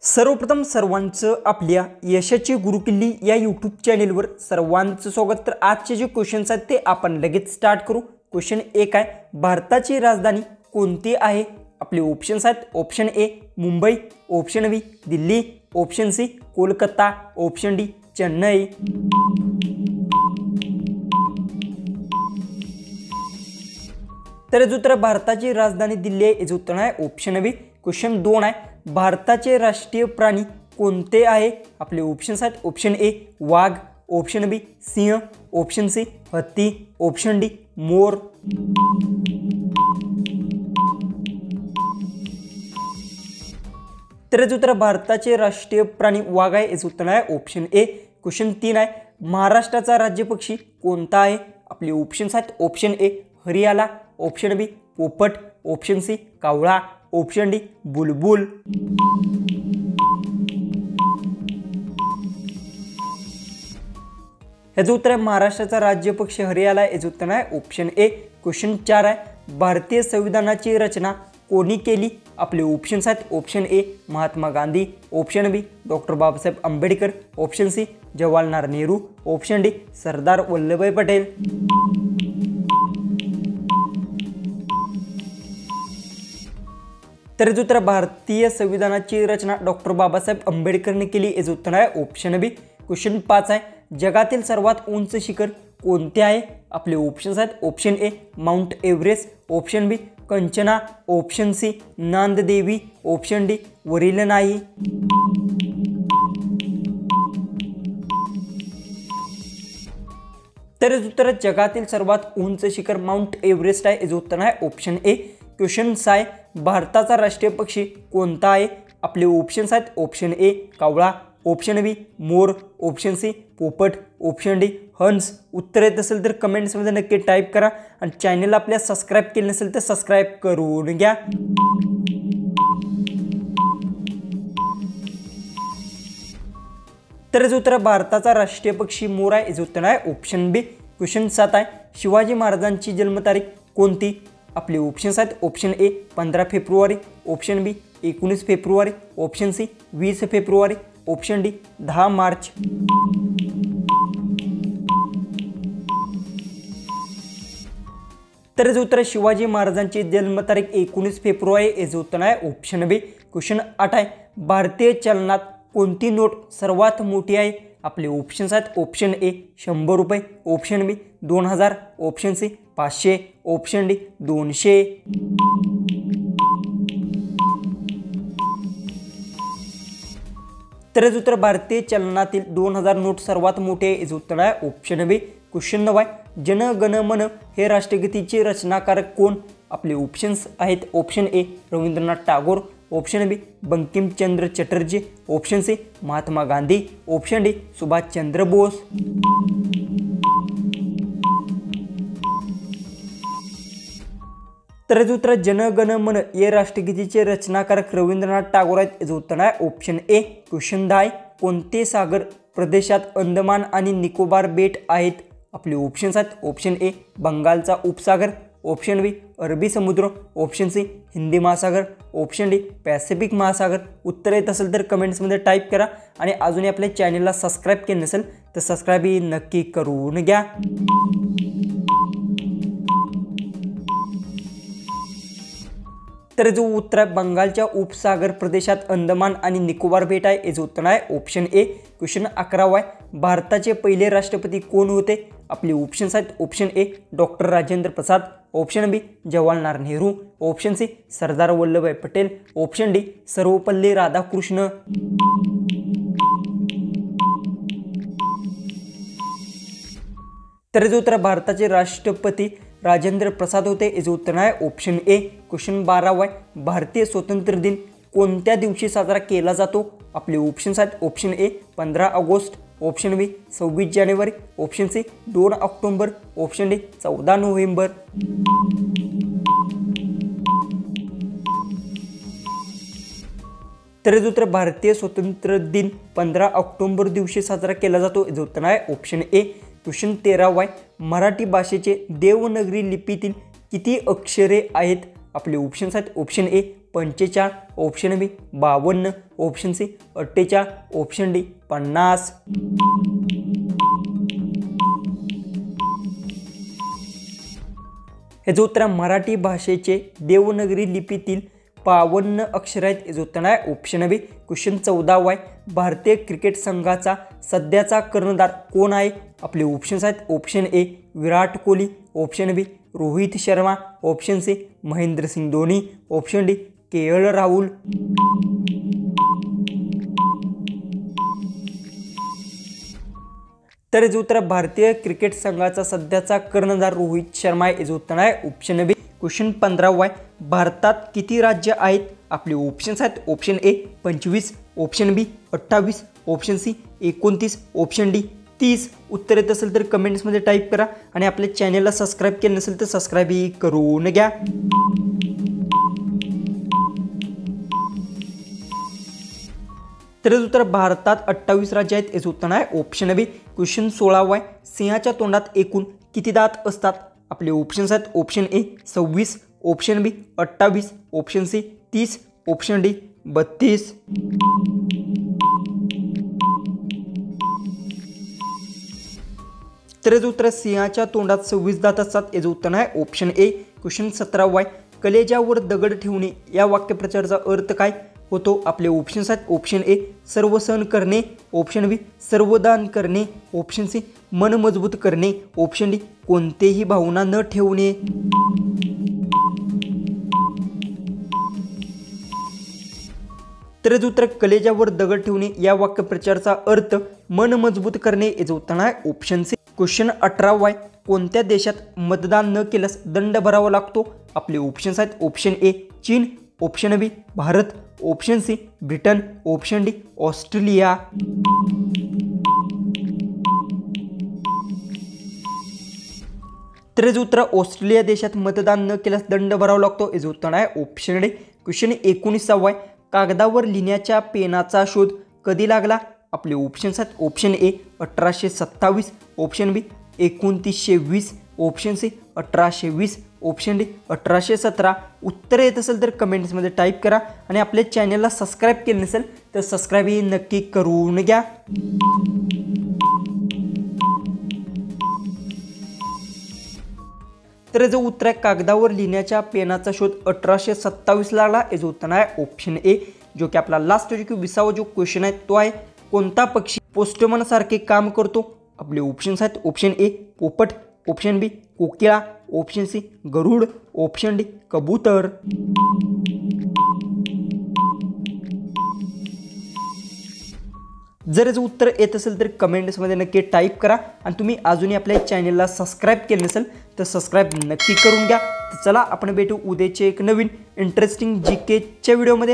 सर्वप्रथम सर्वांचं आपल्या यशाची गुरुकिल्ली या यूट्यूब चॅनेलवर सर्वांचं स्वागत। तर आजचे जे क्वेश्चन्स आहेत ते आपण लगेच स्टार्ट करू। क्वेश्चन 1 आहे, भारताची राजधानी कोणती आहे? आपले ऑप्शन्स आहेत, option A Mumbai, option B Delhi, option C Kolkata, option D Chennai. तर जो उत्तर भारताची राजधानी दिल्ली आहे याचं उत्तर आहे ऑप्शन बी। क्वेश्चन 2 आहे, भारताचे राष्ट्रीय प्राणी कोणते आहे? आपले ऑप्शन्स आहेत, ऑप्शन ए वाघ, ऑप्शन बी सिंह, ऑप्शन सी हत्ती, ऑप्शन डी मोर। तर जो उत्तर भारताचे राष्ट्रीय प्राणी वाघ आहे याचं उत्तर आहे ऑप्शन ए। क्वेश्चन 3 आहे, महाराष्ट्राचा राज्य पक्षी कोणता आहे? आपले ऑप्शन्स आहेत, ऑप्शन ए हरियाला, ऑप्शन बी पोपट, ऑप्शन सी कावळा, ऑप्शन डी बुलबुल। याचं उत्तर आहे महाराष्ट्राचा राज्य पक्षी हरियाला, याचं उत्तर आहे ऑप्शन ए। क्वेश्चन 4 आहे, भारतीय संविधानाची रचना कोणी केली? आपले ऑप्शन्स आहेत, option A Mahatma Gandhi, option B doctor Babasaheb Ambedkar, option C Jawaharlal Nehru, option D Sardar Vallabhbhai Patel. तर जो उत्तर भारतीय संविधानाची रचना डॉक्टर बाबासाहेब आंबेडकरने केली, याचं उत्तर आहे ऑप्शन बी। क्वेश्चन 5 आहे, जगातील सर्वात उंच शिखर कोणते आहे? आपले ऑप्शन्स आहेत, option A Mount Everest, option B कंचना, option C Nanda Devi, option D वरील नाही। तर उत्तर जगातील सर्वात उंच शिखर माउंट एव्हरेस्ट आहे, याचं उत्तर आहे ऑप्शन ए। क्वेश्चन 6 आहे, भारताचा राष्ट्रीय पक्षी कोणता आहे? आपले ऑप्शन्स आहेत, ऑप्शन ए कावळा, ऑप्शन बी मोर, ऑप्शन सी पोपट, ऑप्शन डी हंस। उत्तर येत असेल तर कमेंट्समध्ये नक्की टाईप करा आणि चॅनलला आपल्या सबस्क्राईब केले नसेल तर सबस्क्राईब करून घ्या। तर जो उत्तर भारताचा राष्ट्रीय पक्षी मोर आहे याचं उत्तर आहे ऑप्शन बी। क्वेश्चन 7 आहे, शिवाजी महाराजांची जन्मतारीख कोणती? आपले ऑप्शन्स आहेत, ऑप्शन ए 15 फेब्रुवारी, ऑप्शन बी 19 फेब्रुवारी, ऑप्शन सी 20 फेब्रुवारी, ऑप्शन डी 10 मार्च। तर जो उत्तर शिवाजी महाराजांची जन्मतारीख 19 फेब्रुवारी याचं उत्तर आहे ऑप्शन बी। क्वेश्चन 8 आहे, भारतीय चलनात कोणती नोट सर्वात मोठी आहे? आपले ऑप्शन्स आहेत, ऑप्शन ए 100 रुपये, ऑप्शन बी 2000, ऑप्शन सी 500, ऑप्शन डी 200। तर उत्तर भारतीय चलनातील 2000 नोट सर्वात मोठे आहे, याचं उत्तर आहे ऑप्शन बी। क्वेश्चन 9 आहे, जन गण मन हे राष्ट्रगीताचे रचनाकार कोण? आपले ऑप्शन्स आहेत, option A Rabindranath Tagore, option B Bankimchandra Chatterjee, option C Mahatma Gandhi, option D Subhashchandra Bose. तर उत्तर जन गण मन हे राष्ट्रगीताचे रचनाकार रवींद्रनाथ टागोर आहेत, याचं उत्तर आहे ऑप्शन ए। क्वेश्चन 10 आहे, कोणते सागर प्रदेशात अंदमान आणि निकोबार बेट आहेत? आपले ऑप्शन्स आहेत, ऑप्शन ए बंगालचा उपसागर, ऑप्शन बी अरबी समुद्र, ऑप्शन सी हिंदी महासागर, ऑप्शन डी पॅसिफिक महासागर। उत्तर येत असेल तर कमेंट्समध्ये टाईप करा आणि अजूनही आपल्या चॅनलला सबस्क्राईब केले नसेल तर सबस्क्राईब नक्की करून घ्या। तर जो उत्तर आहे बंगालच्या उपसागर प्रदेशात अंदमान आणि निकोबार बेट आहे, याचं उत्तर आहे ऑप्शन ए। क्वेश्चन 11 आहे, भारताचे पहिले राष्ट्रपती कोण होते? आपले ऑप्शन्स आहेत, option A doctor Rajendra Prasad, option B Jawaharlal Nehru, option C Sardar Vallabhbhai Patel, option D Sarvepalli Radhakrishna. तर जो उत्तर भारताचे राष्ट्रपती राजेंद्र प्रसाद होते, याचं उत्तर आहे ऑप्शन ए। क्वेश्चन 12 आहे, भारतीय स्वातंत्र्य दिन कोणत्या दिवशी साजरा केला जातो? आपले ऑप्शन्स आहेत, ऑप्शन ए 15 ऑगस्ट, ऑप्शन बी 26 जानेवारी, ऑप्शन सी 2 ऑक्टोबर, ऑप्शन डी 14 नोव्हेंबर। तर जो उत्तर भारतीय स्वातंत्र्य दिन 15 ऑक्टोबर दिवशी साजरा केला जातो, याचं उत्तर आहे ऑप्शन ए। क्वेश्चन 13 आहे, मराठी भाषेचे देवनागरी लिपीतील किती अक्षरे आहेत? आपले ऑप्शन्स आहेत, option A 45, option B 52, option C 48, option D 50. हे जो उत्तर मराठी भाषेचे देवनागरी लिपीतील 52 अक्षर आहेत. हे जो उत्तर आहे ऑप्शन बी. क्वेश्चन 14 आहे. भारतीय क्रिकेट संघाचा सध्याचा कर्णधार कोण आहे? आपले ऑप्शन्स आहेत. Option A Virat Kohli, option B Rohit Sharma, option C Mahendrasingh Dhoni, option D KL. Rahul. तर जो उत्तर भारतीय क्रिकेट संघाचा सध्याचा कर्णधार रोहित शर्मा आहे. जो उत्तर आहे ऑप्शन बी. क्वेश्चन 15 आहे. भारतात किती राज्य आहेत? आपले ऑप्शन्स आहेत. Option A 25, option B 28, option C 29, option D 30. उत्तर येत असेल तर कमेंट्समध्ये टाईप करा आणि आपल्या चॅनलला सबस्क्राईब केलं नसेल तर सबस्क्राईबही करून घ्या. तर उत्तर भारतात 28 राज्य आहेत. याचं उत्तर आहे ऑप्शन बी. क्वेश्चन 16 आहे. सिंहाच्या तोंडात एकूण किती दात असतात? आपले ऑप्शन्स आहेत. Option A 26, option B 28, option C 30, option D 32. तर याचं उत्तर सिंहाच्या तोंडात 26 दात असतात. याचं उत्तर आहे ऑप्शन ए. क्वेश्चन 17 आहे. कलेजावर दगड ठेवणे या वाक्यप्रचाराचा अर्थ काय होतो? आपले ऑप्शन्स आहेत. ऑप्शन ए सर्व सहन करणे, ऑप्शन बी सर्व दान करणे, ऑप्शन सी मन मजबूत करणे, ऑप्शन डी कोणतेही भावना न ठेवणे. तर याचं उत्तर कलेजावर दगड ठेवणे या वाक्यप्रचाराचा अर्थ मन मजबूत करणे. याचं उत्तर आहे ऑप्शन सी. क्वेश्चन 18 आहे. कोणत्या देशात मतदान न केल्यास दंड भरावा लागतो? आपले ऑप्शन्स आहेत. Option A China, option B Bharat, option C Britain, option D Australia. तर याचं उत्तर ऑस्ट्रेलिया देशात मतदान न केल्यास दंड भरावा लागतो. याचं उत्तर आहे ऑप्शन डी. क्वेश्चन 19 आहे. कागदावर लिहिण्याच्या पेनाचा शोध कधी लागला? आपले ऑप्शन्स आहेत. Option A 1827, option B 1920, option C 1820, option D 1817. उत्तर येत असेल तर कमेंट्समध्ये टाईप करा आणि आपल्या चॅनलला सबस्क्राईब केलं नसेल तर सबस्क्राईबही नक्की करून घ्या. तर याचं उत्तर आहे कागदावर लिहिण्याच्या पेनाचा शोध 1827 लागला. याचं उत्तर आहे ऑप्शन ए. जो की आपला लास्ट जो की 20वा जो क्वेश्चन आहे तो आहे कोणता पक्षी पोस्टमन सारखे काम करतो? आपले ऑप्शन्स आहेत. ऑप्शन ए पोपट, ऑप्शन बी कोकिळा, ऑप्शन सी गरुड, ऑप्शन डी कबूतर. जर याचं उत्तर येत असेल तर कमेंट्समध्ये नक्की टाईप करा आणि तुम्ही अजूनही आपल्या चॅनलला सबस्क्राईब केलं नसेल तर सबस्क्राईब नक्की करून घ्या. तर चला आपण भेटू उद्याचे एक नवीन इंटरेस्टिंग GKच्या व्हिडिओमध्ये.